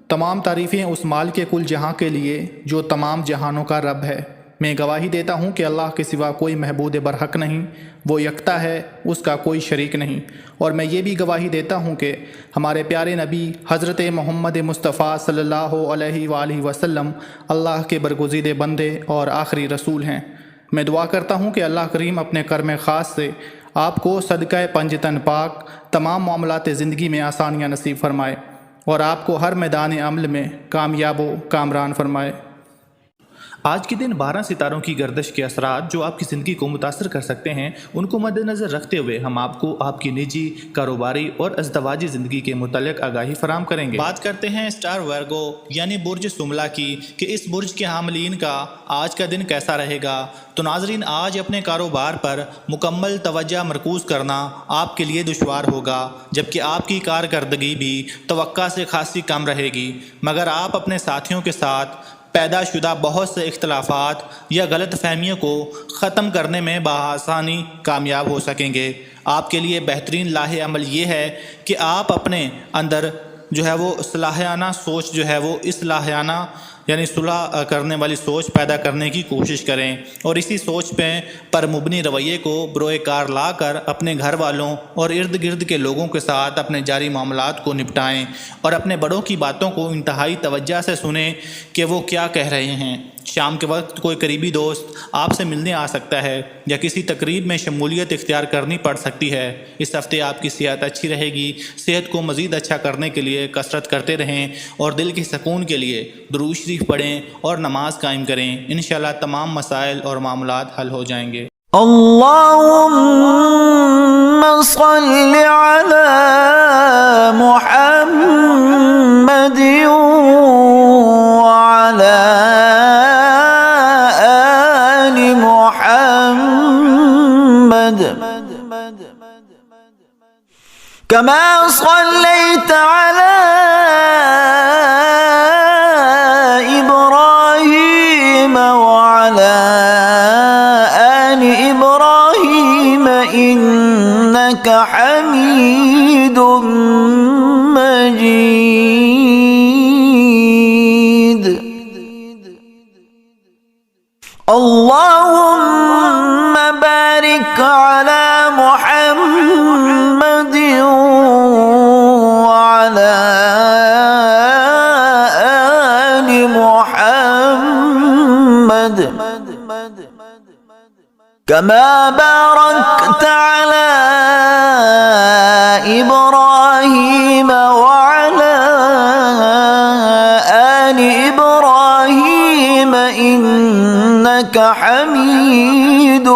تمام تعریفیں اس مال کے کل جہاں کے لیے جو تمام جہانوں کا رب ہے۔ میں گواہی دیتا ہوں کہ اللہ کے سوا کوئی معبود برحق نہیں، وہ یکتا ہے، اس کا کوئی شریک نہیں۔ اور میں یہ بھی گواہی دیتا ہوں کہ ہمارے پیارے نبی حضرت محمد مصطفیٰ صلی اللہ علیہ وآلہ وسلم اللہ کے برگزیدہ بندے اور آخری رسول ہیں۔ میں دعا کرتا ہوں کہ اللہ کریم اپنے کرم خاص سے آپ کو صدقہ پنجتن پاک تمام معاملات زندگی میں آسانیاں نصیب فرمائے اور آپ کو ہر میدان عمل میں کامیاب و کامران فرمائے۔ آج کے دن 12 ستاروں کی گردش کے اثرات جو آپ کی زندگی کو متاثر کر سکتے ہیں، ان کو مد نظر رکھتے ہوئے ہم آپ کو آپ کی نجی، کاروباری اور ازدواجی زندگی کے متعلق آگاہی فراہم کریں گے۔ بات کرتے ہیں اسٹار ورگو یعنی برج سملا کی کہ اس برج کے حاملین کا آج کا دن کیسا رہے گا۔ تو ناظرین، آج اپنے کاروبار پر مکمل توجہ مرکوز کرنا آپ کے لیے دشوار ہوگا، جبکہ آپ کی کارکردگی بھی توقع سے خاصی کم رہے گی، مگر آپ اپنے ساتھیوں کے ساتھ پیدا شدہ بہت سے اختلافات یا غلط فہمیوں کو ختم کرنے میں بآسانی کامیاب ہو سکیں گے۔ آپ کے لیے بہترین لاہ عمل یہ ہے کہ آپ اپنے اندر وہ صلاحانہ سوچ وہ اصلاحانہ یعنی صلح کرنے والی سوچ پیدا کرنے کی کوشش کریں، اور اسی سوچ پر مبنی رویے کو بروئے کار لا کر اپنے گھر والوں اور ارد گرد کے لوگوں کے ساتھ اپنے جاری معاملات کو نپٹائیں، اور اپنے بڑوں کی باتوں کو انتہائی توجہ سے سنیں کہ وہ کیا کہہ رہے ہیں۔ شام کے وقت کوئی قریبی دوست آپ سے ملنے آ سکتا ہے یا کسی تقریب میں شمولیت اختیار کرنی پڑ سکتی ہے۔ اس ہفتے آپ کی صحت اچھی رہے گی۔ صحت کو مزید اچھا کرنے کے لیے کثرت کرتے رہیں اور دل کے سکون کے لیے درود شریف پڑھیں اور نماز قائم کریں۔ انشاءاللہ تمام مسائل اور معاملات حل ہو جائیں گے۔ اللہم صل علی محمد وعلی آل محمد کما صلیت علی ابراہیم وعلی آل ابراہیم انک حمید مجید۔ اللہم بارک علی محمد وعلی آل محمد کما بارکت علی ابراہیم وعلی آل ابراہیم انک حمید